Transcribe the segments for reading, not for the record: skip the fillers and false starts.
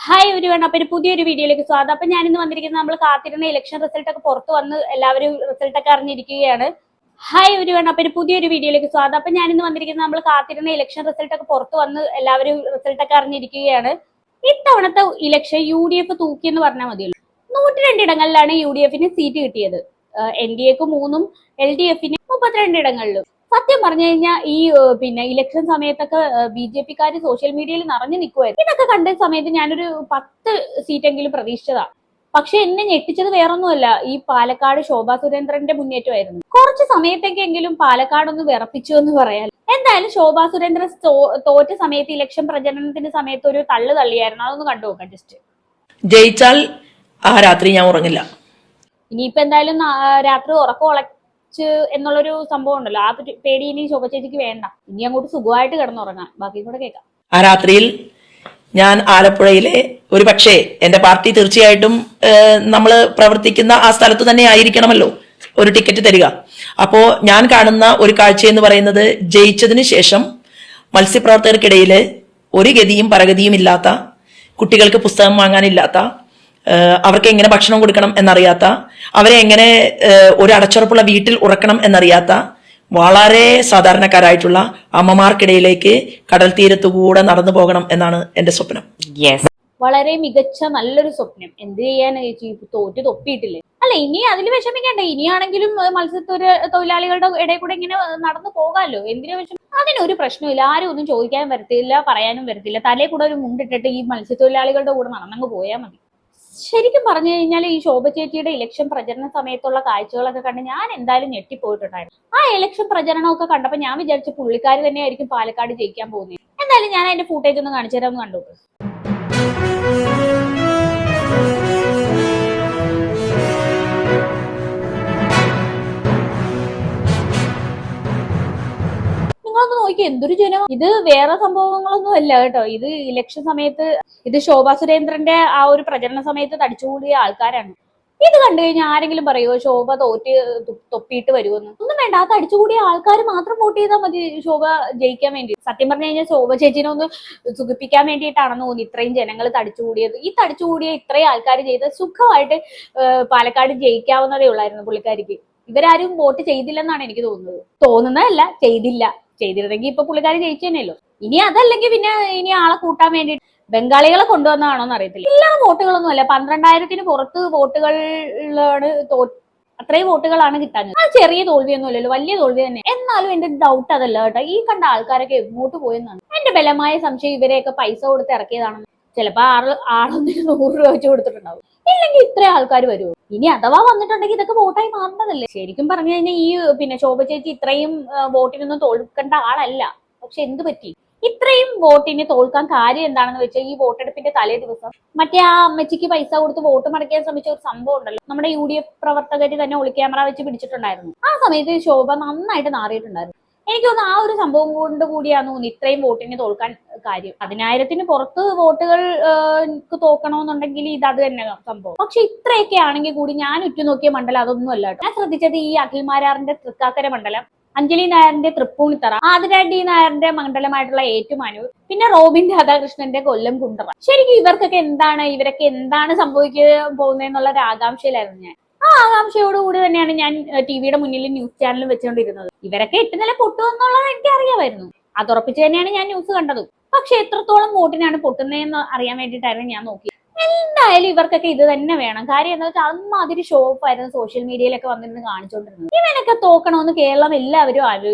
Hi everyone, അപ്പൊ ഒരു പുതിയൊരു വീഡിയോയിലേക്ക് സ്വാഗതം. അപ്പൊ ഞാൻ ഇന്ന് വന്നിരിക്കുന്നത് നമ്മൾ കാത്തിരുന്ന ഇലക്ഷൻ റിസൾട്ട് ഒക്കെ പുറത്തു വന്ന് എല്ലാവരും റിസൾട്ട് ഒക്കെ അറിഞ്ഞിരിക്കുകയാണ്. ഹായ് എവരിവൺ, അപ്പൊ ഒരു പുതിയൊരു വീഡിയോയിലേക്ക് സ്വാഗതം. അപ്പൊ ഞാൻ ഇന്ന് വന്നിരിക്കുന്നത് നമ്മൾ കാത്തിരുന്ന ഇലക്ഷൻ റിസൾട്ട് ഒക്കെ പുറത്തു വന്ന് എല്ലാവരും റിസൾട്ട് ഒക്കെ അറിഞ്ഞിരിക്കുകയാണ്. ഇത്തവണത്തെ ഇലക്ഷൻ UDF തൂക്കി എന്ന് പറഞ്ഞാൽ മതിയല്ലോ. 102 ഇടങ്ങളിലാണ് UDFന് സീറ്റ് കിട്ടിയത്. NDAക്ക് 3ഉം LDFന് 32 ഇടങ്ങളിലും. സത്യം പറഞ്ഞു കഴിഞ്ഞാൽ ഈ ഇലക്ഷൻ സമയത്തൊക്കെ BJP-ക്കാര് സോഷ്യൽ മീഡിയയിൽ നിറഞ്ഞു നിൽക്കുമായിരുന്നു. ഇതൊക്കെ കണ്ട സമയത്ത് ഞാനൊരു 10 സീറ്റെങ്കിലും പ്രതീക്ഷിച്ചതാ. പക്ഷെ എന്നെ ഞെട്ടിച്ചത് വേറൊന്നുമല്ല, ഈ പാലക്കാട് ശോഭാ സുരേന്ദ്രന്റെ മുന്നേറ്റമായിരുന്നു. കുറച്ച് സമയത്തേക്കെങ്കിലും പാലക്കാട് ഒന്ന് വിറപ്പിച്ചു എന്ന് പറയാൻ. എന്തായാലും ശോഭാ സുരേന്ദ്രൻ തോറ്റ സമയത്ത് ഇലക്ഷൻ പ്രചരണത്തിന്റെ സമയത്ത് ഒരു തള്ളു തള്ളിയായിരുന്നു. അതൊന്ന് കണ്ടു നോക്കാം. ജസ്റ്റ് ജയിച്ചാൽ ആ രാത്രി ഞാൻ ഉറങ്ങില്ല. ഇനിയിപ്പോ എന്തായാലും രാത്രി ഉറക്കം എന്നുള്ളൊരു സംഭവം ഉണ്ടല്ലോ, ആ പേടി ഇനി ശോഭ ചേച്ചിക്ക് വേണ്ട. ഇനി അങ്ങോട്ട് സുഖമായിട്ട് കിടന്നുറങ്ങാം. ബാക്കി കൂടെ കേൾക്കാം. ആ രാത്രിയിൽ ഞാൻ ആലപ്പുഴയിലെ ഒരു പക്ഷേ എന്റെ പാർട്ടി തീർച്ചയായിട്ടും നമ്മൾ പ്രവർത്തിക്കുന്ന ആ സ്ഥലത്ത് തന്നെ ആയിരിക്കണമല്ലോ ഒരു ടിക്കറ്റ് തരിക. അപ്പോ ഞാൻ കാണുന്ന ഒരു കാഴ്ച എന്ന് പറയുന്നത്, ജയിച്ചതിന് ശേഷം മത്സ്യപ്രവർത്തകർക്കിടയിൽ ഒരു ഗതിയും പരഗതിയും ഇല്ലാത്ത, കുട്ടികൾക്ക് പുസ്തകം വാങ്ങാനില്ലാത്ത, അവർക്ക് എങ്ങനെ ഭക്ഷണം കൊടുക്കണം എന്നറിയാത്ത, അവരെ എങ്ങനെ ഒരു അടച്ചുറപ്പുള്ള വീട്ടിൽ ഉറക്കണം എന്നറിയാത്ത വളരെ സാധാരണക്കാരായിട്ടുള്ള അമ്മമാർക്കിടയിലേക്ക് കടൽ തീരത്തുകൂടെ നടന്നു പോകണം എന്നാണ് എന്റെ സ്വപ്നം. വളരെ മികച്ച നല്ലൊരു സ്വപ്നം. എന്ത് ചെയ്യാൻ ചേച്ചി, തോറ്റ് തൊപ്പിയിട്ടില്ലേ? അല്ല, ഇനി അതിൽ വിഷമിക്കണ്ട. ഇനിയാണെങ്കിലും തൊഴിലാളികളുടെ ഇടയിൽ കൂടെ ഇങ്ങനെ നടന്നു പോകാമല്ലോ. എന്തിനു വിഷമം? അതിനൊരു പ്രശ്നമില്ല. ആരും ഒന്നും ചോദിക്കാൻ വരത്തില്ല, പറയാനും വരത്തില്ല. തലേ കൂടെ ഒരു മുണ്ടിട്ടിട്ട് ഈ മത്സ്യത്തൊഴിലാളികളുടെ കൂടെ നടന്നങ്ങ് പോയാൽ മതി. ശരിക്കും പറഞ്ഞു കഴിഞ്ഞാൽ ഈ ശോഭ ചേച്ചിയുടെ ഇലക്ഷൻ പ്രചരണ സമയത്തുള്ള കാഴ്ചകളൊക്കെ കണ്ട് ഞാൻ എന്തായാലും ഞെട്ടിപ്പോയിട്ടുണ്ടായിരുന്നു. ആ ഇലക്ഷൻ പ്രചരണമൊക്കെ കണ്ടപ്പോൾ ഞാൻ വിചാരിച്ച പുള്ളിക്കാരി തന്നെയായിരിക്കും പാലക്കാട് ജയിക്കാൻ പോകുന്നത്. എന്തായാലും ഞാൻ അതിന്റെ ഫൂട്ടേജ് ഒന്ന് കാണിച്ചു തരാമെന്ന് കണ്ടു. നിങ്ങളൊന്ന് നോക്കി, എന്തൊരു ജനം. ഇത് വേറെ സംഭവങ്ങളൊന്നും അല്ല കേട്ടോ. ഇത് ഇലക്ഷൻ സമയത്ത്, ഇത് ശോഭാ സുരേന്ദ്രന്റെ ആ ഒരു പ്രചരണ സമയത്ത് തടിച്ചുകൂടിയ ആൾക്കാരാണ്. ഇത് കണ്ടു കഴിഞ്ഞാൽ ആരെങ്കിലും പറയുമോ ശോഭ തോറ്റ് തൊപ്പിയിട്ട് വരുമെന്ന്? ഒന്നും വേണ്ട. ആ തടിച്ചുകൂടിയ ആൾക്കാർ മാത്രം വോട്ട് ചെയ്താൽ മതി ശോഭ ജയിക്കാൻ വേണ്ടി. സത്യം പറഞ്ഞു കഴിഞ്ഞാൽ ശോഭ ചേച്ചിനെ ഒന്ന് സുഖിപ്പിക്കാൻ വേണ്ടിയിട്ടാണെന്ന് തോന്നി ഇത്രയും ജനങ്ങൾ തടിച്ചുകൂടിയത്. ഈ തടിച്ചുകൂടിയ ഇത്രയും ആൾക്കാർ ചെയ്ത് സുഖമായിട്ട് പാലക്കാട് ജയിക്കാവുന്നതേ ഉള്ളായിരുന്നു പുള്ളിക്കാരിക്ക്. ഇവരാരും വോട്ട് ചെയ്തില്ലെന്നാണ് എനിക്ക് തോന്നുന്നതല്ല, ചെയ്തിരുന്നെങ്കിൽ ഇപ്പൊ പുള്ളിക്കാരി ജയിച്ചു തന്നെയല്ലോ. ഇനി അതല്ലെങ്കിൽ പിന്നെ ഇനി ആളെ കൂട്ടാൻ വേണ്ടിട്ട് ബംഗാളികളെ കൊണ്ടുവന്നതാണോ എന്ന് അറിയത്തില്ല. എല്ലാ വോട്ടുകളൊന്നും അല്ല, 12,000-ന് പുറത്ത് വോട്ടുകളാണ് അത്രയും വോട്ടുകളാണ് കിട്ടാഞ്ഞത്. ആ ചെറിയ തോൽവിയൊന്നും അല്ലല്ലോ, വലിയ തോൽവി തന്നെ. എന്നാലും എന്റെ ഡൗട്ട് അതല്ല കേട്ടോ. ഈ കണ്ട ആൾക്കാരൊക്കെ എങ്ങോട്ട് പോയെന്നാണ് എന്റെ ബലമായ സംശയം. ഇവരെയൊക്കെ പൈസ കൊടുത്ത് ഇറക്കിയതാണെന്ന്. ചിലപ്പോ ആളൊന്നിന് 100 രൂപ വെച്ച് കൊടുത്തിട്ടുണ്ടാവും. ഇല്ലെങ്കിൽ ഇത്രയും ആൾക്കാർ വരുമോ? ഇനി അഥവാ വന്നിട്ടുണ്ടെങ്കിൽ ഇതൊക്കെ വോട്ടായി മാറുന്നതല്ലേ. ശരിക്കും പറഞ്ഞു കഴിഞ്ഞാൽ ഈ ശോഭ ചേച്ചി ഇത്രയും വോട്ടിനൊന്നും തോൽക്കേണ്ട ആളല്ല. പക്ഷെ എന്ത് പറ്റി ഇത്രയും വോട്ടിന് തോൽക്കാൻ കാര്യം എന്താണെന്ന് വെച്ചാൽ, ഈ വോട്ടെടുപ്പിന്റെ തലേ ദിവസം മറ്റേ ആ അമ്മച്ചിക്ക് പൈസ കൊടുത്ത് വോട്ട് മടക്കാൻ ശ്രമിച്ച ഒരു സംഭവം ഉണ്ടല്ലോ. നമ്മുടെ UDF പ്രവർത്തകര് തന്നെ ഒളിക്യാമറ വെച്ച് പിടിച്ചിട്ടുണ്ടായിരുന്നു. ആ സമയത്ത് ശോഭ നന്നായിട്ട് നാറിയിട്ടുണ്ടായിരുന്നു. എനിക്ക് തോന്നുന്നു ആ ഒരു സംഭവം കൊണ്ട് കൂടിയാന്ന് തോന്നുന്നു ഇത്രയും വോട്ടിന് തോൽക്കാൻ കാര്യം. 10,000-ന് പുറത്ത് വോട്ടുകൾ തോക്കണമെന്നുണ്ടെങ്കിൽ അത് തന്നെ സംഭവം. പക്ഷെ ഇത്രയൊക്കെ ആണെങ്കിൽ കൂടി ഞാൻ ഉറ്റുനോക്കിയ മണ്ഡലം അതൊന്നും അല്ല. ഞാൻ ശ്രദ്ധിച്ചത് ഈ അഖിൽമാരാറിന്റെ തൃക്കാക്കര മണ്ഡലം, അഞ്ജലി നായരിന്റെ തൃപ്പൂണിത്തറ, ആതിര D നായരുടെ മണ്ഡലമായിട്ടുള്ള ഏറ്റുമാനൂർ, പിന്നെ റോബിൻ രാധാകൃഷ്ണന്റെ കൊല്ലം കുണ്ടറ. ശരിക്കും ഇവരൊക്കെ എന്താണ് സംഭവിക്കാൻ പോകുന്നതെന്നുള്ള ഒരു ആകാംക്ഷയിലായിരുന്നു ഞാൻ. ആ ആകാംക്ഷയോടുകൂടി തന്നെയാണ് ഞാൻ ടിവിയുടെ മുന്നിൽ ന്യൂസ് ചാനലും വെച്ചുകൊണ്ടിരുന്നത്. ഇവരൊക്കെ 8 നില പൊട്ടുമെന്നുള്ളത് എനിക്ക് അറിയാമായിരുന്നു. അതുറപ്പിച്ച് തന്നെയാണ് ഞാൻ ന്യൂസ് കണ്ടത്. പക്ഷെ എത്രത്തോളം വോട്ടിനാണ് പൊട്ടുന്നതെന്ന് അറിയാൻ വേണ്ടിയിട്ടായിരുന്നു ഞാൻ നോക്കിയത്. എന്തായാലും ഇവർക്കൊക്കെ ഇത് തന്നെ വേണം. കാര്യം എന്താ വെച്ചാൽ അമ്മാതിരി ഷോ ഓഫ് ആയിരുന്നു സോഷ്യൽ മീഡിയയിലൊക്കെ വന്നിരുന്ന് കാണിച്ചുകൊണ്ടിരുന്നത്. ഇവനൊക്കെ തോക്കണമെന്ന് കേരളം എല്ലാവരും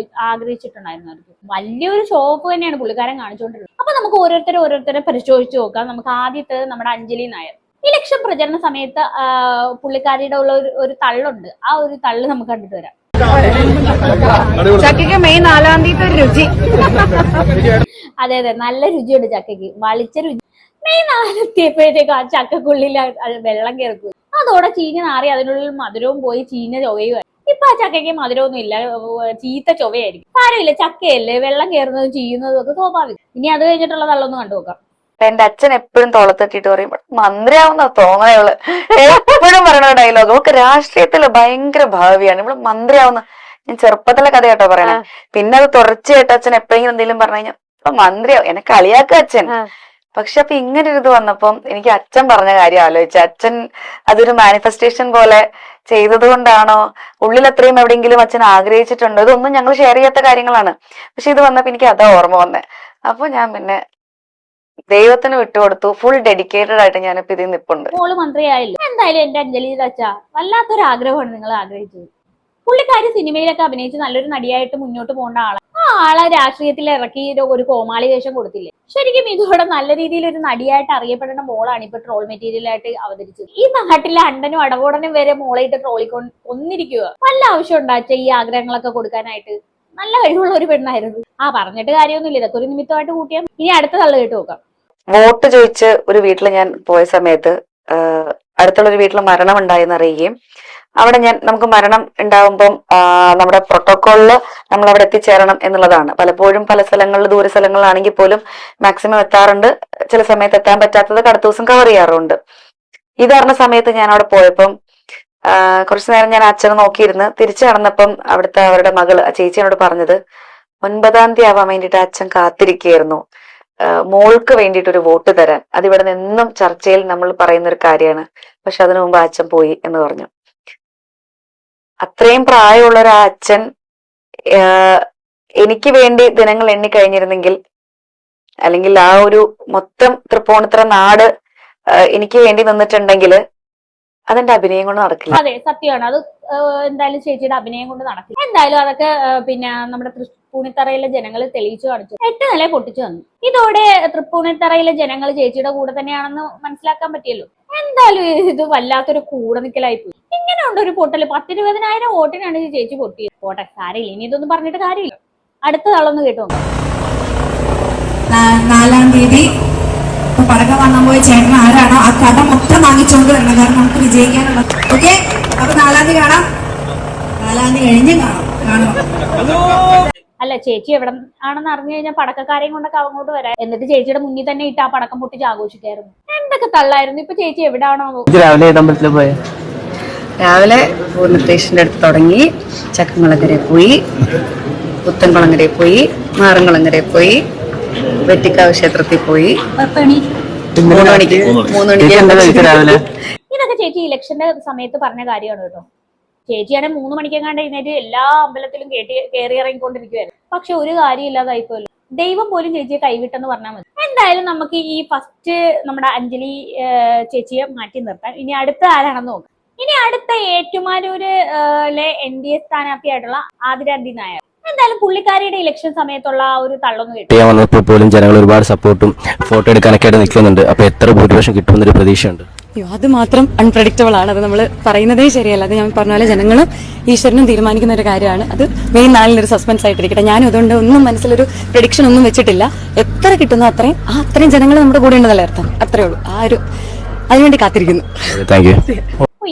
ആഗ്രഹിച്ചിട്ടുണ്ടായിരുന്നു. വലിയൊരു ഷോ ഓഫ് തന്നെയാണ് പുള്ളിക്കാരൻ കാണിച്ചുകൊണ്ടിരുന്നത്. അപ്പൊ നമുക്ക് ഓരോരുത്തരെ പരിശോധിച്ച് നോക്കാം. നമുക്ക് ആദ്യത്തെ നമ്മുടെ അഞ്ജലി നായർ. ഇലക്ഷൻ പ്രചരണ സമയത്ത് പുള്ളിക്കാരിയുടെ ഉള്ള ഒരു തള്ളുണ്ട്. ആ ഒരു തള്ളു നമുക്ക് കണ്ടിട്ട് വരാം. ചക്കയ്ക്ക് മെയ് 4-ാം തീയതി ഒരു രുചി. അതെ, നല്ല രുചിയുണ്ട് ചക്കയ്ക്ക്, വളിച്ച രുചി. മെയ് 4 എത്തിയപ്പോഴത്തേക്കും ആ ചക്കക്കുള്ളിൽ വെള്ളം കിടക്കും. അതോടെ ചീഞ്ഞ നാറി അതിനുള്ളിൽ മധുരവും പോയി ചീഞ്ഞ ചൊവയുമായി. ഇപ്പൊ ആ ചക്കയ്ക്ക് മധുരമൊന്നും ഇല്ല, ചീത്ത ചൊവയായിരിക്കും. സാരമില്ല, ചക്കയല്ലേ, വെള്ളം കയറുന്നതും ചെയ്യുന്നതും ഒക്കെ സ്വാഭാവികം. ഇനി അത് കഴിഞ്ഞിട്ടുള്ള തള്ളൊന്ന് കണ്ടു നോക്കാം. എന്റെ അച്ഛൻ എപ്പോഴും തോളത്തിട്ടിട്ട് പറയും മന്ത്രിയാവുന്ന തോന്നണേള്. എപ്പോഴും പറയണ ഡയലോഗ്. അവൾക്ക് രാഷ്ട്രീയത്തില് ഭയങ്കര ഭാവിയാണ്. ഇവിടെ മന്ത്രിയാവുന്ന, ഞാൻ ചെറുപ്പത്തിലെ കഥ കേട്ടോ പറയണേ. പിന്നെ അത് തുടർച്ചയായിട്ട് അച്ഛൻ എപ്പോഴെങ്കിലും എന്തെങ്കിലും പറഞ്ഞു കഴിഞ്ഞാൽ മന്ത്രിയാവും. എന്നെ കളിയാക്കുക അച്ഛൻ. പക്ഷെ അപ്പൊ ഇങ്ങനെ ഒരു ഇത് വന്നപ്പം എനിക്ക് അച്ഛൻ പറഞ്ഞ കാര്യം ആലോചിച്ചു. അച്ഛൻ അതൊരു മാനിഫെസ്റ്റേഷൻ പോലെ ചെയ്തത് കൊണ്ടാണോ, ഉള്ളിൽ അത്രയും എവിടെയെങ്കിലും അച്ഛൻ ആഗ്രഹിച്ചിട്ടുണ്ടോ? ഇതൊന്നും ഞങ്ങൾ ഷെയർ ചെയ്യാത്ത കാര്യങ്ങളാണ്. പക്ഷെ ഇത് വന്നപ്പോ എനിക്ക് അതാ ഓർമ്മ വന്നേ. അപ്പൊ ഞാൻ പിന്നെ ദൈവത്തിന് വിട്ടുകൊടുത്തു. ഫുൾ ഡെഡിക്കേറ്റഡ് ആയിട്ട് ഞാനിപ്പോ ഇതിൽ നിൽപ്പുണ്ട്. മോള് മന്ത്രിയായില്ല. എന്തായാലും എന്റെ അഞ്ജലി അച്ഛാ, വല്ലാത്തൊരു ആഗ്രഹമാണ് നിങ്ങൾ ആഗ്രഹിച്ചത്. പുള്ളിക്കാരി സിനിമയിലൊക്കെ അഭിനയിച്ച് നല്ലൊരു നടിയായിട്ട് മുന്നോട്ട് പോകേണ്ട ആളാണ്. ആ ആളെ രാഷ്ട്രീയത്തിൽ ഇറക്കി ഒരു കോമാളി വേഷം കൊടുത്തില്ലേ? ശരിക്കും ഇതോടെ നല്ല രീതിയിൽ ഒരു നടിയായിട്ട് അറിയപ്പെടുന്ന മോളാണ് ഇപ്പൊ ട്രോൾ മെറ്റീരിയൽ ആയിട്ട് അവതരിച്ചത്. ഈ നാട്ടിലെ അണ്ടനും അടകോടനും വരെ മോളായിട്ട് ട്രോളിക്കൊണ്ട് ഒന്നിരിക്കുക. വല്ല ആവശ്യം ഉണ്ടാച്ച ഈ ആഗ്രഹങ്ങളൊക്കെ കൊടുക്കാനായിട്ട്? നല്ല കഴിവുള്ള ഒരു പെണ്ണായിരുന്നു. പറഞ്ഞിട്ട് കാര്യമൊന്നുമില്ല, ഇതൊക്കെ ഒരു നിമിത്തമായിട്ട് കൂട്ടിയാൽ. ഇനി അടുത്ത തള്ളു കേട്ട് നോക്കാം. വോട്ട് ചോദിച്ച് ഒരു വീട്ടിൽ ഞാൻ പോയ സമയത്ത് അടുത്തുള്ള ഒരു വീട്ടിൽ മരണം ഉണ്ടായെന്ന് അറിയുകയും അവിടെ നമുക്ക് മരണം ഉണ്ടാവുമ്പം നമ്മുടെ പ്രോട്ടോകോളില് നമ്മൾ അവിടെ എത്തിച്ചേരണം എന്നുള്ളതാണ്. പലപ്പോഴും പല സ്ഥലങ്ങളിൽ, ദൂര സ്ഥലങ്ങളിലാണെങ്കിൽ പോലും മാക്സിമം എത്താറുണ്ട്. ചില സമയത്ത് എത്താൻ പറ്റാത്തത് അടുത്ത ദിവസം കവർ ചെയ്യാറുണ്ട്. ഇത് പറഞ്ഞ സമയത്ത് ഞാൻ അവിടെ പോയപ്പം കുറച്ചു നേരം ഞാൻ അച്ഛനെ നോക്കിയിരുന്ന് തിരിച്ചു നടന്നപ്പം അവിടുത്തെ അവരുടെ മകള് ചേച്ചിയോട് പറഞ്ഞത് 9-ാം തീയതി ആവാൻ വേണ്ടിയിട്ട് അച്ഛൻ കാത്തിരിക്കുകയായിരുന്നു മോൾക്ക് വേണ്ടിയിട്ട് ഒരു വോട്ട് തരാൻ. അതിവിടെ നിന്നും ചർച്ചയിൽ നമ്മൾ പറയുന്ന ഒരു കാര്യമാണ്. പക്ഷെ അതിനു മുമ്പ് അച്ഛൻ പോയി എന്ന് പറഞ്ഞു. അത്രയും പ്രായമുള്ള ഒരു അച്ഛൻ എനിക്ക് വേണ്ടി ദിനങ്ങൾ എണ്ണി കഴിഞ്ഞിരുന്നെങ്കിൽ, അല്ലെങ്കിൽ ആ ഒരു മൊത്തം തൃപ്പൂണിത്തുറ നാട് എനിക്ക് വേണ്ടി നിന്നിട്ടുണ്ടെങ്കിൽ അതെന്റെ അഭിനയം കൊണ്ട് നടക്കില്ല. അതെ, സത്യമാണ്. അത് എന്തായാലും ചേച്ചിയുടെ അഭിനയം കൊണ്ട് നടക്കില്ല. എന്തായാലും അതൊക്കെ പിന്നെ നമ്മുടെ തൃപ്പൂണിത്തറയിലെ ജനങ്ങൾ തെളിയിച്ചു കാണിച്ചു. 8 നില പൊട്ടിച്ചു വന്നു. ഇതോടെ തൃപ്പൂണിത്തറയിലെ ജനങ്ങൾ ചേച്ചിയുടെ കൂടെ തന്നെയാണെന്ന് മനസ്സിലാക്കാൻ പറ്റിയല്ലോ. എന്തായാലും ഇത് വല്ലാത്തൊരു കൂടെ നിൽക്കലായി പോയി. ഇങ്ങനെ ഉണ്ട് ഒരു പൊട്ടല്. 10-20,000 വോട്ടിനാണ് ചേച്ചി പൊട്ടിയത്. പോട്ടെ, സാരമില്ല. ഇനി ഇതൊന്നും പറഞ്ഞിട്ട് കാര്യമില്ല. അടുത്ത ആളൊന്ന് കേട്ടോ. 4-ാം തീയതി പടക്കം വാങ്ങാൻ പോയ ചേട്ടൻ ആരാണോ ആ കട മൊത്തം വാങ്ങിച്ചുകൊണ്ട് വരണം. കാരണം നമുക്ക് വിജയിക്കാനുള്ളത്. ഓക്കെ, അപ്പൊ 4-ാം തീയതി കാണാം. 4-ാം തീയതി കഴിഞ്ഞ് കാണാം. അല്ല, ചേച്ചി എവിടെ ആണെന്ന് അറിഞ്ഞു കഴിഞ്ഞാൽ പടക്കക്കാരെയും കൊണ്ടൊക്കെ അങ്ങോട്ട് വരാം. എന്നിട്ട് ചേച്ചിയുടെ മുന്നിൽ തന്നെ ഇട്ട് ആ പടക്കം പൊട്ടിച്ച് ആഘോഷിക്കായിരുന്നു. എന്തൊക്കെ തള്ളായിരുന്നു. ഇപ്പൊ ചേച്ചി എവിടാണോ? രാവിലെ പൂർണ്ണത്തേശിന്റെ അടുത്ത് തുടങ്ങി, ചക്കംകുളങ്ങരയിൽ പോയി, പുത്തൻകുളങ്ങരയിൽ പോയി, മാറൻകുളങ്ങരയിൽ പോയി, വെട്ടിക്കാവ് ക്ഷേത്രത്തിൽ പോയി. 3 മണിക്ക് ഇതൊക്കെ ചേച്ചി ഇലക്ഷന്റെ സമയത്ത് പറഞ്ഞ കാര്യമാണ് കേട്ടോ. ചേച്ചിയാണെ 3 മണിക്കെങ്ങാണ്ട് എഴുന്നേറ്റ് എല്ലാ അമ്പലത്തിലും കയറി ഇറങ്ങിക്കൊണ്ടിരിക്കുവായിരുന്നു. പക്ഷെ ഒരു കാര്യം ഇല്ലാതായിപ്പോലും. ദൈവം പോലും ചേച്ചിയെ കൈവിട്ടെന്ന് പറഞ്ഞാൽ മതി. എന്തായാലും നമുക്ക് ഈ ഫസ്റ്റ് നമ്മുടെ അഞ്ജലി ചേച്ചിയെ മാറ്റി നിർത്താം. ഇനി അടുത്ത ആരാണെന്ന് നോക്കാം. ഇനി അടുത്ത ഏറ്റുമാനൂരിലെ NDA സ്ഥാനാർത്ഥിയായിട്ടുള്ള ആതിരാന്തി നായർ. എന്തായാലും പുള്ളിക്കാരിയുടെ ഇലക്ഷൻ സമയത്തുള്ള ഒരു തള്ളൊന്നും കിട്ടും. വന്നപ്പോൾ പോലും ജനങ്ങൾ ഒരുപാട് സപ്പോർട്ടും ഫോട്ടോ എടുക്കാനൊക്കെ ആയിട്ട് നിൽക്കുന്നുണ്ട്. അപ്പൊ എത്ര ഭൂരിപക്ഷം കിട്ടുമെന്നൊരു പ്രതീക്ഷയുണ്ട്. അത് മാത്രം അൺപ്രഡിക്റ്റബിൾ ആണ്. അത് നമ്മൾ പറയുന്നതേ ശരിയല്ല. അത് ഞാൻ പറഞ്ഞ പോലെ ജനങ്ങളും ഈശ്വരനും തീരുമാനിക്കുന്ന ഒരു കാര്യമാണ്. അത് മെയ് 4-ന് ഒരു സസ്പെൻസ് ആയിട്ടിരിക്കട്ടെ. ഞാനും അതുകൊണ്ട് ഒന്നും മനസ്സിലൊരു പ്രഡിക്ഷൻ ഒന്നും വെച്ചിട്ടില്ല. എത്ര കിട്ടുന്നോ അത്രയും ജനങ്ങൾ നമ്മുടെ കൂടെ ഉണ്ടെന്നല്ലേ അർത്ഥം. അത്രേ ഉള്ളൂ. അതിനുവേണ്ടി കാത്തിരിക്കുന്നു. Thank you.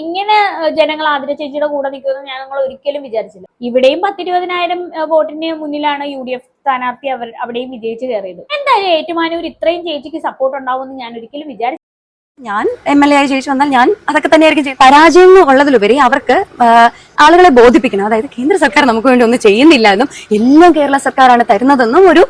ഇങ്ങനെ ജനങ്ങൾ ആതിര ചേച്ചിയുടെ കൂടെ നിൽക്കുമെന്ന് ഞങ്ങൾ ഒരിക്കലും വിചാരിച്ചില്ല. ഇവിടെയും 10-20,000 വോട്ടിന് മുന്നിലാണ് UDF സ്ഥാനാർത്ഥി അവിടെയും വിജയിച്ച് കയറിയത്. എന്തായാലും ഏറ്റുമാനൂർ ഇത്രയും ചേച്ചിക്ക് സപ്പോർട്ട് ഉണ്ടാവുമെന്ന് ഞാൻ ഒരിക്കലും വിചാരിച്ചു. ഞാൻ MLA ആയി ജയിച്ചു വന്നാൽ ഞാൻ അതൊക്കെ തന്നെയായിരിക്കും ചെയ്യുന്നത്. പരാജയം ഉള്ളതിലുപരി അവർക്ക് ആളുകളെ ബോധിപ്പിക്കണം. അതായത് കേന്ദ്ര സർക്കാർ നമുക്ക് വേണ്ടി ഒന്നും ചെയ്യുന്നില്ല എന്നും എല്ലാം കേരള സർക്കാരാണ് തരുന്നതെന്നും ഒരു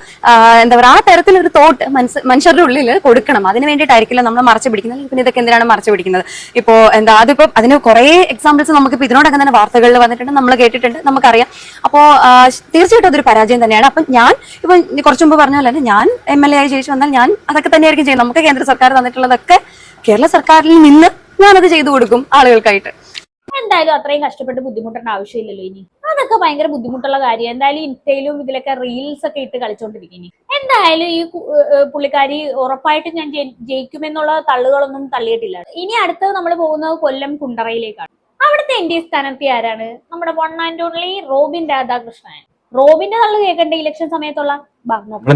എന്താ പറയുക, ആ തരത്തിലൊരു തോട്ട് മനുഷ്യരുടെ ഉള്ളിൽ കൊടുക്കണം. അതിന് വേണ്ടിയിട്ടായിരിക്കില്ല നമ്മൾ മറച്ചു പിടിക്കുന്നത്. പിന്നെ ഇതൊക്കെ എന്തിനാണ് മറച്ചു പിടിക്കുന്നത്? ഇപ്പോ അതിപ്പോ അതിന് കുറെ എക്സാമ്പിൾസ് നമുക്കിപ്പോ ഇതിനോടൊക്കെ തന്നെ വാർത്തകളിൽ വന്നിട്ടുണ്ട്, നമ്മൾ കേട്ടിട്ടുണ്ട്, നമുക്കറിയാം. അപ്പോ തീർച്ചയായിട്ടും അതൊരു പരാജയം തന്നെയാണ്. അപ്പൊ ഞാൻ ഇപ്പൊ കുറച്ചു മുമ്പ് പറഞ്ഞ പോലെ തന്നെ ഞാൻ MLA ആയി ജയിച്ചു വന്നാൽ ഞാൻ അതൊക്കെ തന്നെയായിരിക്കും ചെയ്യുന്നത്. നമുക്ക് കേന്ദ്ര സർക്കാർ തന്നിട്ടുള്ളതൊക്കെ കേരള സർക്കാരിൽ നിന്ന് ഞാനത് ചെയ്തു കൊടുക്കും ആളുകൾക്കായിട്ട്. എന്തായാലും അത്രയും കഷ്ടപ്പെട്ട് ബുദ്ധിമുട്ടേണ്ട ആവശ്യമില്ലല്ലോ. ഇനി അതൊക്കെ ഭയങ്കര ബുദ്ധിമുട്ടുള്ള കാര്യം. എന്തായാലും ഇൻസ്റ്റയിലും ഇതിലൊക്കെ റീൽസ് ഒക്കെ ഇട്ട് കളിച്ചോണ്ടിരിക്കും. എന്തായാലും ഈ പുള്ളിക്കാരി ഉറപ്പായിട്ടും ഞാൻ ജയിക്കുമെന്നുള്ള തള്ളുകളൊന്നും തള്ളിയിട്ടില്ല. ഇനി അടുത്തത് നമ്മൾ പോകുന്നത് കൊല്ലം കുണ്ടറയിലേക്കാണ്. അവിടുത്തെ NDA സ്ഥാനാർത്ഥി ആരാണ്? നമ്മുടെ 1 and only റോബിൻ രാധാകൃഷ്ണൻ. റോബിന്റെ തള്ളു കേൾക്കണ്ടേ ഇലക്ഷൻ സമയത്തുള്ള?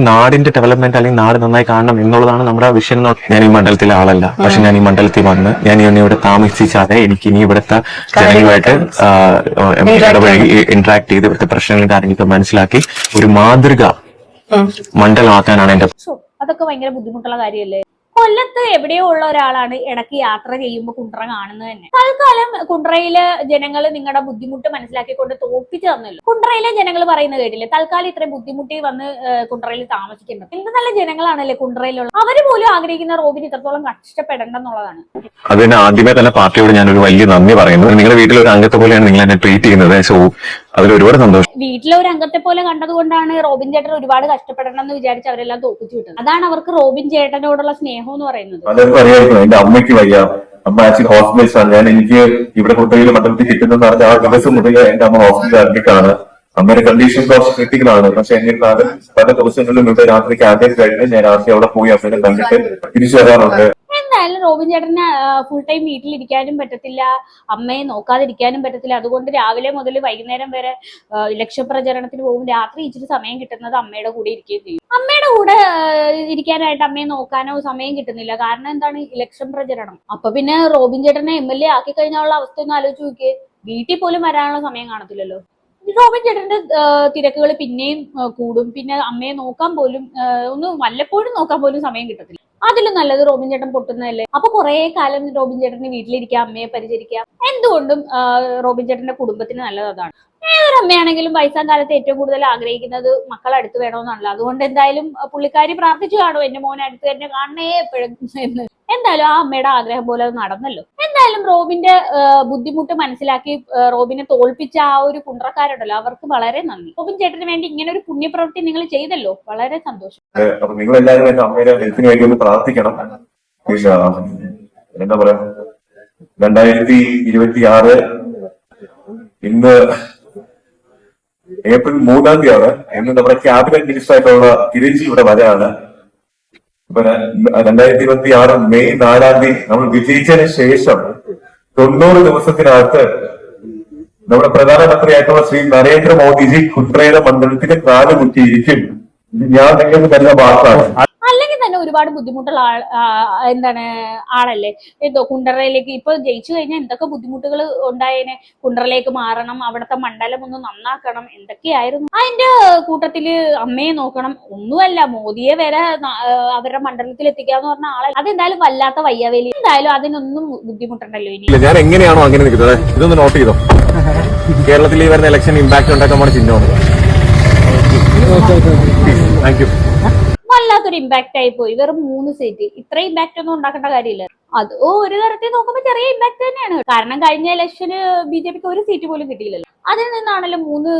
നാടിന്റെ ഡെവലപ്മെന്റ് അല്ലെങ്കിൽ നാട് നന്നായി കാണണം എന്നുള്ളതാണ് നമ്മുടെ വിഷൻ. ഞാൻ ഈ മണ്ഡലത്തിലെ ആളല്ല, പക്ഷെ ഞാൻ ഈ മണ്ഡലത്തിൽ വന്ന് ഞാൻ ഇവിടെ താമസിച്ചാതെ എനിക്ക് ഇനി ഇവിടുത്തെ ജനങ്ങളുമായിട്ട് ഇന്ററാക്ട് ചെയ്ത് ഇവിടുത്തെ പ്രശ്നങ്ങളും കാര്യങ്ങളൊക്കെ മനസ്സിലാക്കി ഒരു മാതൃക മണ്ഡലമാക്കാനാണ് എന്റെ. അതൊക്കെ ഭയങ്കര ബുദ്ധിമുട്ടുള്ള കാര്യമല്ലേ? കൊല്ലത്ത് എവിടെയോ ഉള്ള ഒരാളാണ് ഇടയ്ക്ക് യാത്ര ചെയ്യുമ്പോൾ കുണ്ട്ര കാണുന്നത് തന്നെ. തൽക്കാലം കുണ്ട്രയിലെ ജനങ്ങൾ നിങ്ങളുടെ ബുദ്ധിമുട്ട് മനസ്സിലാക്കിക്കൊണ്ട് തോൽപ്പിച്ചു തന്നല്ലോ. കുണ്ട്രയിലെ ജനങ്ങൾ പറയുന്നത് കേട്ടില്ലേ, തൽക്കാലം ഇത്രയും ബുദ്ധിമുട്ടി വന്ന് കുണ്ട്രയിൽ താമസിക്കേണ്ടത്. എന്ത് നല്ല ജനങ്ങളാണല്ലേ കുണ്ട്രയിലുള്ള. അവര് പോലും ആഗ്രഹിക്കുന്ന റോബിൻ ഇത്രത്തോളം കഷ്ടപ്പെടേണ്ടെന്നുള്ളതാണ്. അതിന് ആദ്യമേ തന്നെ പാർട്ടിയോട് ഞാനൊരു വലിയ നന്ദി പറയുന്നു. നിങ്ങളുടെ വീട്ടിലെ ഒരു അംഗത്തെ പോലെയാണ് നിങ്ങൾ എന്നെ ട്രീറ്റ് ചെയ്യുന്നത്. സോ അതിൽ ഒരുപാട് സന്തോഷം. വീട്ടിലെ ഒരു അംഗത്തെ പോലെ കണ്ടതുകൊണ്ടാണ് റോബിൻ ചേട്ടൻ ഒരുപാട് കഷ്ടപ്പെടണം എന്ന് വിചാരിച്ച് അവരെല്ലാം തോപ്പിച്ചു വിട്ടത്. അതാണ് അവർക്ക് റോബിൻ ചേട്ടനോടുള്ള സ്നേഹം എന്ന് പറയുന്നത്. അതൊക്കെ അറിയാമായിരുന്നു. എന്റെ അമ്മയ്ക്ക് വയ്യ, അമ്മ ആക്ച്വലി ഹോസ്പിറ്റലൈസ് ആണ്. എനിക്ക് ഇവിടെ കുട്ടയിൽ മണ്ഡലത്തിൽ കിട്ടുന്നെന്ന് പറഞ്ഞാൽ ആ ദിവസം മുതൽ എന്റെ അമ്മ ഹോസ്പിറ്റലിൽ അഡ്മിറ്റ് ആണ്. അമ്മയുടെ കണ്ടീഷൻ കുറച്ച് ക്രിട്ടിക്കലാണ്. പക്ഷെ എന്നിരുന്നാലും പല ദിവസങ്ങളിലും ഇവിടെ രാത്രി ക്യാമ്പയിൻ കഴിഞ്ഞ് ഞാൻ രാത്രി അവിടെ പോയി അമ്മയെ കണ്ടിട്ട് തിരിച്ചു വരാറുണ്ട്. എന്തായാലും റോബിൻ ചേട്ടന് ഫുൾ ടൈം വീട്ടിലിരിക്കാനും പറ്റത്തില്ല, അമ്മയെ നോക്കാതിരിക്കാനും പറ്റത്തില്ല. അതുകൊണ്ട് രാവിലെ മുതൽ വൈകുന്നേരം വരെ ഇലക്ഷൻ പ്രചരണത്തിന് പോകും. രാത്രി ഇച്ചിരി സമയം കിട്ടുന്നത് അമ്മയുടെ കൂടെ ഇരിക്കുകയും ചെയ്യും. അമ്മയുടെ കൂടെ ഇരിക്കാനായിട്ട് അമ്മയെ നോക്കാനോ സമയം കിട്ടുന്നില്ല. കാരണം എന്താണ്, ഇലക്ഷൻ പ്രചരണം. അപ്പൊ പിന്നെ റോബിൻ ചേട്ടനെ MLA ആക്കി കഴിഞ്ഞാലുള്ള അവസ്ഥ ഒന്ന് ആലോചിച്ച് നോക്കിയേ. വീട്ടിൽ പോലും വരാനുള്ള സമയം കാണത്തില്ലല്ലോ. റോബിൻ ചേട്ടന്റെ തിരക്കുകൾ പിന്നെയും കൂടും. പിന്നെ അമ്മയെ നോക്കാൻ പോലും ഒന്ന് വല്ലപ്പോഴും നോക്കാൻ പോലും സമയം കിട്ടത്തില്ല. അതിലും നല്ലത് റോബിൻ ചേട്ടൻ പൊട്ടുന്നതല്ലേ. അപ്പൊ കുറെ കാലം റോബിൻ ചേട്ടന് വീട്ടിലിരിക്കാം, അമ്മയെ പരിചരിക്കാം. എന്തുകൊണ്ടും റോബിൻ ചേട്ടന്റെ കുടുംബത്തിന് നല്ലത് അതാണ്. ഏതൊരു അമ്മയാണെങ്കിലും വയസ്സാം കാലത്ത് ഏറ്റവും കൂടുതൽ ആഗ്രഹിക്കുന്നത് മക്കളെ അടുത്ത് വേണമെന്നാണല്ലോ. അതുകൊണ്ട് എന്തായാലും പുള്ളിക്കാരി പ്രാർത്ഥിച്ചു കാണും, എന്റെ മോനെ അടുത്ത് തന്നെ കാണണേ എപ്പോഴും എന്ന്. എന്തായാലും ആ അമ്മയുടെ ആഗ്രഹം പോലെ അത് നടന്നല്ലോ. എന്തായാലും റോബിന്റെ ബുദ്ധിമുട്ട് മനസ്സിലാക്കി റോബിനെ തോൽപ്പിച്ച ആ ഒരു കുണ്ട്രക്കാരുണ്ടല്ലോ, അവർക്ക് വളരെ നന്ദി. റോബിൻ ചേട്ടന് വേണ്ടി ഇങ്ങനെ ഒരു പുണ്യപ്രവൃത്തി നിങ്ങൾ ചെയ്തല്ലോ, വളരെ സന്തോഷം. അപ്പൊ നിങ്ങൾ എല്ലാവരും എന്റെ അമ്മയുടെ ഹെൽത്തിന് വേണ്ടി ഒന്ന് പ്രാർത്ഥിക്കണം. എന്താ പറയാ, 2026 ഇന്ന് ഏപ്രിൽ 3-ാം തീയതിയാണ്. ഇന്ന് നമ്മുടെ ക്യാബിനറ്റ് മിനിസ്റ്റർ ആയിട്ടുള്ള കിരൺജി ഇവിടെ വരാണ്. 2026 മെയ് 4-ാം തീയതി നമ്മൾ വിജയിച്ചതിന് ശേഷം 90 ദിവസത്തിനകത്ത് നമ്മുടെ പ്രധാനമന്ത്രിയായിട്ടുള്ള ശ്രീ നരേന്ദ്രമോദിജി കുണ്ട്രയുടെ മണ്ഡലത്തിന്റെ കാലുകുത്തിയിരിക്കും. ഞാൻ നിങ്ങൾക്ക് തരുന്ന വാക്കാണ്. അല്ലെങ്കിൽ തന്നെ ഒരുപാട് ബുദ്ധിമുട്ടുള്ള ആളല്ലേ. എന്തോ കുണ്ട്രയിലേക്ക് ഇപ്പൊ ജയിച്ചു കഴിഞ്ഞാൽ എന്തൊക്കെ ബുദ്ധിമുട്ടുകൾ ഉണ്ടായേനെ. കുണ്ട്രയിലേക്ക് മാറണം, അവിടുത്തെ മണ്ഡലം ഒന്ന് നന്നാക്കണം, എന്തൊക്കെയായിരുന്നു. അതിന്റെ കൂട്ടത്തില് അമ്മയെ നോക്കണം. ഒന്നുമല്ല, മോദിയെ വരെ അവരുടെ മണ്ഡലത്തിൽ എത്തിക്കാന്ന് പറഞ്ഞ ആളല്ല. അതെന്തായാലും വല്ലാത്ത വയ്യാവേലി. എന്തായാലും അതിനൊന്നും ബുദ്ധിമുട്ടുണ്ടല്ലോ ഇനി. ഞാൻ എങ്ങനെയാണോ അങ്ങനെ നിൽക്കുന്നത്, ഇതൊന്ന് നോട്ട് ചെയ്തോ. കേരളത്തിൽ ഈ വരുന്ന ഇലക്ഷൻ ഇമ്പാക്ട് ഉണ്ടാക്കാൻ പോണ ചിഹ്നമാണ്. Thank you. വല്ലാത്തൊരു ഇമ്പാക്ട് ആയി പോയി. വെറും 3 സീറ്റ്, ഇത്ര ഇമ്പാക്ട് ഒന്നും ഉണ്ടാക്കേണ്ട കാര്യമില്ല. അത് ഒരു തരത്തിൽ നോക്കുമ്പോൾ ചെറിയ ഇമ്പാക്ട് തന്നെയാണ്. കാരണം കഴിഞ്ഞ ഇലക്ഷന് BJPക്ക് ഒരു സീറ്റ് പോലും കിട്ടിയില്ലല്ലോ. അതിൽ നിന്നാണല്ലോ 3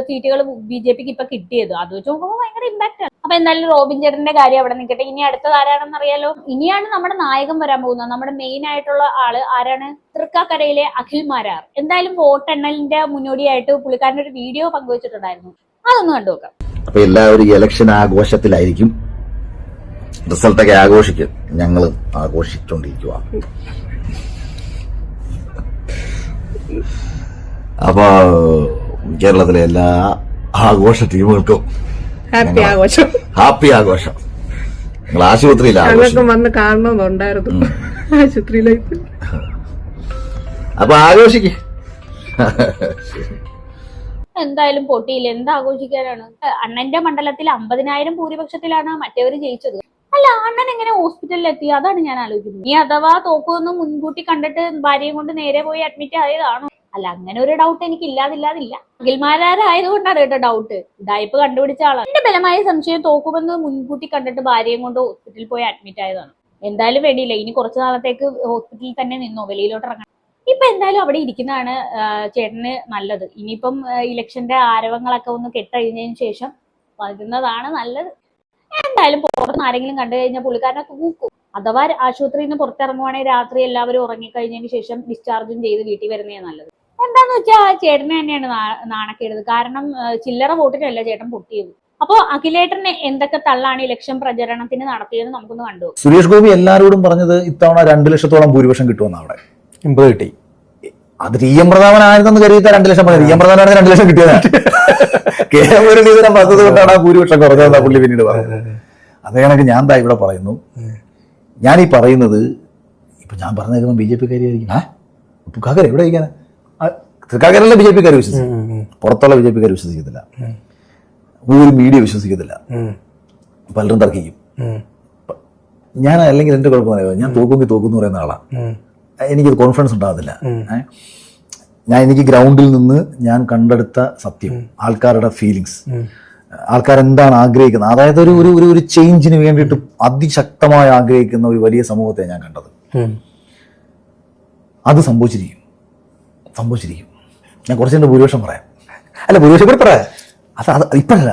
സീറ്റുകൾ BJPക്ക് ഇപ്പൊ കിട്ടിയത്. അത് വെച്ച് നോക്കുമ്പോൾ ഭയങ്കര ഇമ്പാക്ട് ആണ്. അപ്പൊ എന്തായാലും റോബിൻ ചേട്ടന്റെ കാര്യം അവിടെ നിൽക്കട്ടെ. ഇനി അടുത്തത് ആരാണെന്ന് അറിയാലോ. ഇനിയാണ് നമ്മുടെ നായകൻ വരാൻ പോകുന്നത്. നമ്മുടെ മെയിൻ ആയിട്ടുള്ള ആള് ആരാണ്? തൃക്കാക്കരയിലെ അഖിൽ മാരാർ. എന്തായാലും വോട്ടെണ്ണലിന്റെ മുന്നോടിയായിട്ട് പുള്ളിക്കാരൻ്റെ ഒരു വീഡിയോ പങ്കുവച്ചിട്ടുണ്ടായിരുന്നു. അതൊന്ന് കണ്ടുനോക്കാം. അപ്പൊ എല്ലാവരും ഇലക്ഷൻ ആഘോഷത്തിലായിരിക്കും. റിസൾട്ടൊക്കെ ആഘോഷിക്കും, ഞങ്ങളും ആഘോഷിച്ചോണ്ടിരിക്കുക. അപ്പൊ കേരളത്തിലെ എല്ലാ ആഘോഷ ടീമുകൾക്കും ഹാപ്പി ആഘോഷം. നിങ്ങൾ ആശുപത്രിയിലാണ് വന്ന് കാണണമെന്നുണ്ടായിരുന്നു, ആശുപത്രിയിലേക്ക്. അപ്പൊ ആഘോഷിക്കും. എന്തായാലും പൊട്ടിയില്ല, എന്താഘോഷിക്കാനാണ്. അണ്ണന്റെ മണ്ഡലത്തിൽ 50,000 ഭൂരിപക്ഷത്തിലാണ് മറ്റേവർ ജയിച്ചത്. അല്ല, അണ്ണൻ എങ്ങനെ ഹോസ്പിറ്റലിൽ എത്തി? അതാണ് ഞാൻ ആലോചിക്കുന്നത്. ഈ അഥവാ തോക്കുമെന്ന് മുൻകൂട്ടി കണ്ടിട്ട് ഭാര്യയും കൊണ്ട് നേരെ പോയി അഡ്മിറ്റ് ആയതാണോ? അല്ല, അങ്ങനെ ഒരു ഡൗട്ട് എനിക്ക് ഇല്ലാതില്ല. അഖിൽമാരായതുകൊണ്ടാണ് കേട്ടോ ഡൗട്ട്. ഉടായിപ്പ് കണ്ടുപിടിച്ച ആളാണ്. എന്റെ ബലമായ സംശയം തോക്കുമെന്ന് മുൻകൂട്ടി കണ്ടിട്ട് ഭാര്യയും കൊണ്ട് ഹോസ്പിറ്റലിൽ പോയി അഡ്മിറ്റ് ആയതാണ്. എന്തായാലും വേണ്ടിയില്ല, ഇനി കുറച്ചു നാളത്തേക്ക് ഹോസ്പിറ്റലിൽ തന്നെ നിന്നോ, വെളിയിലോട്ട് ഇറങ്ങണം. ഇപ്പൊ എന്തായാലും അവിടെ ഇരിക്കുന്നതാണ് ചേട്ടന് നല്ലത്. ഇനിയിപ്പം ഇലക്ഷന്റെ ആരവങ്ങളൊക്കെ ഒന്ന് കെട്ടഴിഞ്ഞതിന് ശേഷം വരുന്നതാണ് നല്ലത്. എന്തായാലും പുറത്ത് ആരെങ്കിലും കണ്ടു കഴിഞ്ഞാൽ പുള്ളിക്കാരനെ തൂക്കും. അഥവാ ആശുപത്രിയിൽ നിന്ന് പുറത്തിറങ്ങുവാണെങ്കിൽ രാത്രി എല്ലാവരും ഉറങ്ങിക്കഴിഞ്ഞതിന് ശേഷം ഡിസ്ചാർജും ചെയ്ത് വീട്ടിൽ വരുന്നേ നല്ലത്. എന്താന്ന് വെച്ചാൽ ചേട്ടന് തന്നെയാണ് നാണക്കേടത്. കാരണം ചില്ലറ വോട്ടിനല്ല ചേട്ടൻ പൊട്ടിയത്. അപ്പോ അഖിലേട്ടന് എന്തൊക്കെ തള്ളാണ് ഇലക്ഷൻ പ്രചരണത്തിന് നടത്തിയത് നമുക്കൊന്ന് കണ്ടു. സുരേഷ് ഗോപി എല്ലാവരോടും പറഞ്ഞത് ഇത്തവണ 2 ലക്ഷത്തോളം ഭൂരിപക്ഷം കിട്ടുമെന്ന്. അവിടെ 80 കിട്ടി. അത് TM പ്രതാപനായിരുന്നെന്ന് കരുതിയിട്ട് 2 ലക്ഷം പറഞ്ഞു. TM പ്രതാപനാണ് 2 ലക്ഷം കിട്ടിയതാണ്. കേരളീതരം പദ്ധതി കൊണ്ടാണ് ആ ഭൂരിപക്ഷം കുറഞ്ഞതെന്നാ പുള്ളി പിന്നീട് പറഞ്ഞത്. അതേ കണക്ക് ഞാൻ എന്താ ഇവിടെ പറയുന്നു. ഞാൻ ഈ പറയുന്നത് ഇപ്പൊ ഞാൻ പറഞ്ഞു തരുമ്പോൾ BJP-കാരിയായിരിക്കും. തൃക്കാക്കര എവിടെ ഇരിക്കാനാ? തൃക്കാക്കരയിലെ BJP-കാർ വിശ്വസിക്കും, പുറത്തുള്ള BJP-കാർ വിശ്വസിക്കത്തില്ല, ഒരു മീഡിയ വിശ്വസിക്കത്തില്ല, പലരും തർക്കിക്കും. ഞാൻ അല്ലെങ്കിൽ എന്റെ കുഴപ്പം അറിയാം, ഞാൻ തോക്കുമെങ്കിൽ തോക്കുന്നു പറയുന്ന ആളാണ്. എനിക്കത് കോൺഫിഡൻസ് ഉണ്ടാകത്തില്ല. എനിക്ക് ഗ്രൗണ്ടിൽ നിന്ന് ഞാൻ കണ്ടെടുത്ത സത്യം, ആൾക്കാരുടെ ഫീലിങ്സ്, ആൾക്കാരെന്താണ് ആഗ്രഹിക്കുന്നത്, അതായത് ഒരു ചേഞ്ചിന് വേണ്ടിയിട്ട് അതിശക്തമായി ആഗ്രഹിക്കുന്ന ഒരു വലിയ സമൂഹത്തെ ഞാൻ കണ്ടത്. അത് സംഭവിച്ചിരിക്കും. ഞാൻ കുറച്ചുകൂടെ ഭൂരിപക്ഷം പറയാം. അല്ല, ഭൂരിപക്ഷം കൂടി പറയാം. ഇപ്പഴല്ല,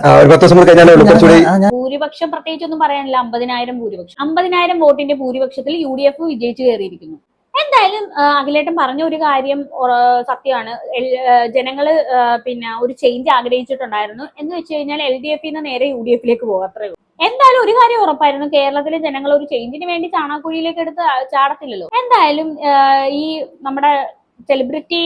ഭൂരിപക്ഷം പ്രത്യേകിച്ചൊന്നും പറയാനില്ല. 50,000 ഭൂരിപക്ഷം, 50,000 വോട്ടിന്റെ ഭൂരിപക്ഷത്തിൽ UDF വിജയിച്ചു കയറിയിരിക്കുന്നു. എന്തായാലും അഖിലേട്ടൻ പറഞ്ഞ ഒരു കാര്യം സത്യമാണ്. ജനങ്ങള് പിന്നെ ഒരു ചേഞ്ച് ആഗ്രഹിച്ചിട്ടുണ്ടായിരുന്നു. എന്ന് വെച്ച് കഴിഞ്ഞാൽ LDF നിന്ന് നേരെ UDF പോകും, അത്രേ ഉള്ളൂ. എന്തായാലും ഒരു കാര്യം ഉറപ്പായിരുന്നു, കേരളത്തിലെ ജനങ്ങൾ ഒരു ചേഞ്ചിന് വേണ്ടി ചാണാക്കുഴിയിലേക്ക് എടുത്ത് ചാടത്തില്ലല്ലോ. എന്തായാലും ഈ നമ്മുടെ സെലിബ്രിറ്റി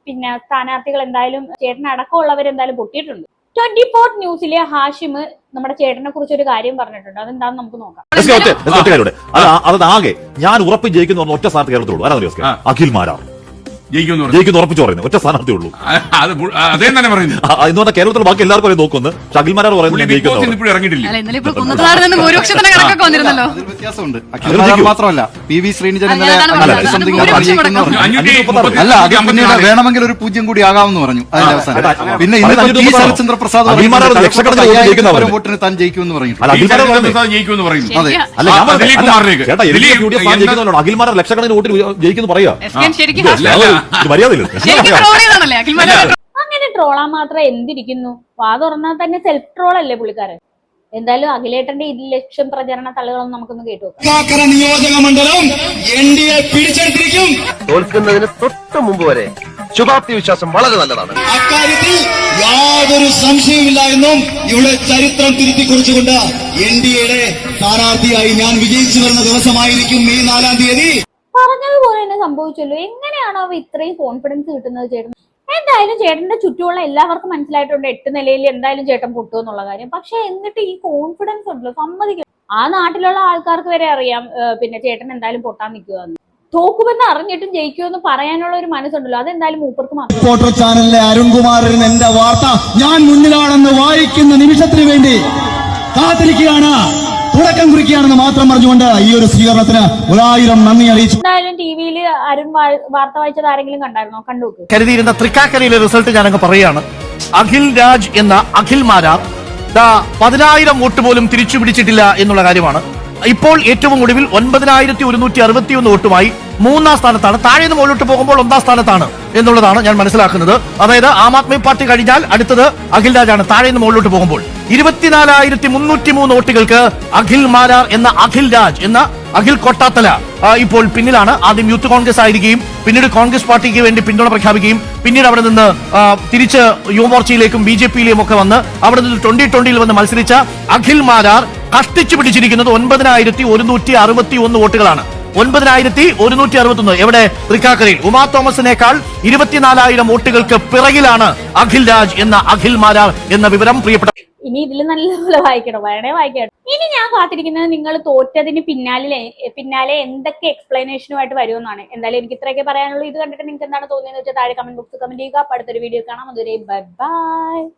പിന്നെ സ്ഥാനാർത്ഥികൾ എന്തായാലും ചേട്ടനടക്കമുള്ളവർ എന്തായാലും പൊട്ടിയിട്ടുണ്ട്. 24 ന്യൂസിലെ ഹാഷിം നമ്മുടെ ചേട്ടനെ കുറിച്ച് ഒരു കാര്യം പറഞ്ഞിട്ടുണ്ട്. അതെന്താന്ന് നമുക്ക് നോക്കാം. ആകെ ഞാൻ ഉറപ്പ് ജയിക്കുന്ന ഒറ്റ സ്ഥാനത്ത് കേരളത്തിലുള്ളൂ. അഖിൽ മാരാർ ജയിക്കുന്നു ഉറപ്പിച്ചു പറയുന്നത് ഒറ്റ സ്ഥാനാർത്ഥി ഉള്ളൂ. എന്തുകൊണ്ടാ കേരളത്തിൽ ബാക്കി എല്ലാവർക്കും നോക്കുന്നു, അഖിൽ മാരാർ പറയുന്നത് മാത്രമല്ല PV ശ്രീനിധരൻ വേണമെങ്കിൽ ഒരു 0 കൂടി ആകാമെന്ന് പറഞ്ഞു അതിന്റെ അവസാനം. പിന്നെ ശരത്ചന്ദ്ര പ്രസാദ് വോട്ടിന് താൻ ജയിക്കുമെന്ന് പറഞ്ഞു. അഖിൽ മാരാർ ലക്ഷക്കണക്കിന് വോട്ടിന് ജയിക്കുന്നു പറയാ. അങ്ങനെ ട്രോളാൻ മാത്രം എന്തിരിക്കുന്നു? വാ തുറന്നാൽ തന്നെ സെൽഫ് ട്രോൾ അല്ലേ പുള്ളിക്കാരൻ. എന്തായാലും അഖിലേട്ടന്റെ 2,00,000 പ്രചരണ തള്ളുകളൊന്നും നമുക്കൊന്ന് കേട്ടു നോക്കാം. നിയോജകമണ്ഡലം NDA പിടിച്ചെടുത്തിരിക്കും. തോൽക്കുന്നതിന് തൊട്ട് മുമ്പ് വരെ ശുഭാപ്തി വിശ്വാസം വളരെ നല്ലതാണ്. അക്കാര്യത്തിൽ യാതൊരു സംശയമില്ല എന്നും ഇവിടെ ചരിത്രം തിരുത്തി കുറിച്ചുകൊണ്ട് NDAയുടെ സ്ഥാനാർത്ഥിയായി ഞാൻ വിജയിച്ചു വരുന്ന ദിവസമായിരിക്കും മെയ് 4-ാം തീയതി. പറഞ്ഞതുപോലെ തന്നെ സംഭവിച്ചല്ലോ. എങ്ങനെയാണോ അവ ഇത്രയും കോൺഫിഡൻസ് കിട്ടുന്നത് ചേട്ടൻ? എന്തായാലും ചേട്ടന്റെ ചുറ്റുമുള്ള എല്ലാവർക്കും മനസ്സിലായിട്ടുണ്ട് 8 നിലയിൽ എന്തായാലും ചേട്ടൻ പൊട്ടുമെന്നുള്ള കാര്യം. പക്ഷെ എന്നിട്ട് ഈ കോൺഫിഡൻസ് ഉണ്ടല്ലോ, സമ്മതിക്കും. ആ നാട്ടിലുള്ള ആൾക്കാർക്ക് വരെ അറിയാം പിന്നെ ചേട്ടൻ എന്തായാലും പൊട്ടാൻ നിൽക്കുകയെന്ന്. തോക്കുമെന്ന് അറിഞ്ഞിട്ടും ജയിക്കുമെന്ന് പറയാനുള്ള ഒരു മനസ്സുണ്ടല്ലോ, അതെന്തായാലും മൂപ്പർക്ക് മാത്രം. റിപ്പോർട്ടർ ചാനലിലെ അരുൺകുമാറിന് എന്റെ വാർത്ത ഞാൻ മുന്നിലാണെന്ന് വായിക്കുന്ന നിമിഷത്തിന് വേണ്ടി കാത്തിരിക്കുകയാണ്, തുടക്കം കുറിക്കുകയാണെന്ന് മാത്രം പറഞ്ഞുകൊണ്ട് ഈ ഒരു സ്വീകരണത്തിന് 1000 നന്ദി അറിയിച്ചു. എന്തായാലും TV-യിൽ അരുൺ വാർത്ത വായിച്ചത് ആരെങ്കിലും കണ്ടായിരുന്നോ? കണ്ടുനോക്ക്. കരുതിയിരുന്ന തൃക്കാക്കരയിലെ റിസൾട്ട് ഞാനങ്ങ് പറയുകയാണ്. അഖിൽ രാജ് എന്ന അഖിൽ മാരാർ 10,000 വോട്ട് പോലും തിരിച്ചു പിടിച്ചിട്ടില്ല എന്നുള്ള കാര്യമാണ്. ഇപ്പോൾ ഏറ്റവും ഒടുവിൽ 9,161 വോട്ടുമായി 3-ാം സ്ഥാനത്താണ്. താഴെ നിന്ന് മുകളിലോട്ട് പോകുമ്പോൾ 1-ാം സ്ഥാനത്താണ് എന്നുള്ളതാണ് ഞാൻ മനസ്സിലാക്കുന്നത്. അതായത് ആം ആദ്മി പാർട്ടി കഴിഞ്ഞാൽ അടുത്തത് അഖിൽ രാജാണ് താഴെ നിന്ന് മുകളിലോട്ട് പോകുമ്പോൾ. 24,303 വോട്ടുകൾക്ക് അഖിൽ മാരാർ എന്ന അഖിൽ രാജ് എന്ന അഖിൽ കൊട്ടാത്തല ഇപ്പോൾ പിന്നിലാണ്. ആദ്യം യൂത്ത് കോൺഗ്രസ് ആയിരിക്കുകയും പിന്നീട് കോൺഗ്രസ് പാർട്ടിക്ക് വേണ്ടി പിന്തുണ പ്രഖ്യാപിക്കുകയും പിന്നീട് അവിടെ നിന്ന് തിരിച്ച് യുവമോർച്ചയിലേക്കും BJP-യിലേക്കും ഒക്കെ വന്ന് അവിടെ നിന്ന് 2020-ൽ വന്ന് മത്സരിച്ച അഖിൽ മാരാർ കഷ്ടിച്ചു പിടിച്ചിരിക്കുന്നത് 9,161 വോട്ടുകളാണ്. 9,161. എവിടെ? തൃക്കാക്കരയിൽ. ഉമാ തോമസിനേക്കാൾ 24,000 വോട്ടുകൾക്ക് പിറകിലാണ് അഖിൽ രാജ് എന്ന അഖിൽ മാരാർ എന്ന വിവരം പ്രിയപ്പെട്ട. ഇനി ഇതിൽ നല്ലപോലെ വായിക്കണം, വേണേ വായിക്കണം. ഇനി ഞാൻ കാത്തിരിക്കുന്നത് നിങ്ങൾ തോറ്റതിന് പിന്നാലെ എന്തൊക്കെ എക്സ്പ്ലനേഷനുമായിട്ട് വരുമെന്നാണ്. എന്തായാലും എനിക്ക് ഇത്രയൊക്കെ പറയാനുള്ളൂ. ഇത് കണ്ടിട്ട് നിങ്ങൾക്ക് എന്താണ് തോന്നിയെന്ന് വെച്ചാൽ താഴെ കമന്റ് ബോക്സിൽ കമന്റ് ചെയ്യുക. അടുത്തൊരു വീഡിയോ കാണാം. അതുവരെ ബൈ ബൈ.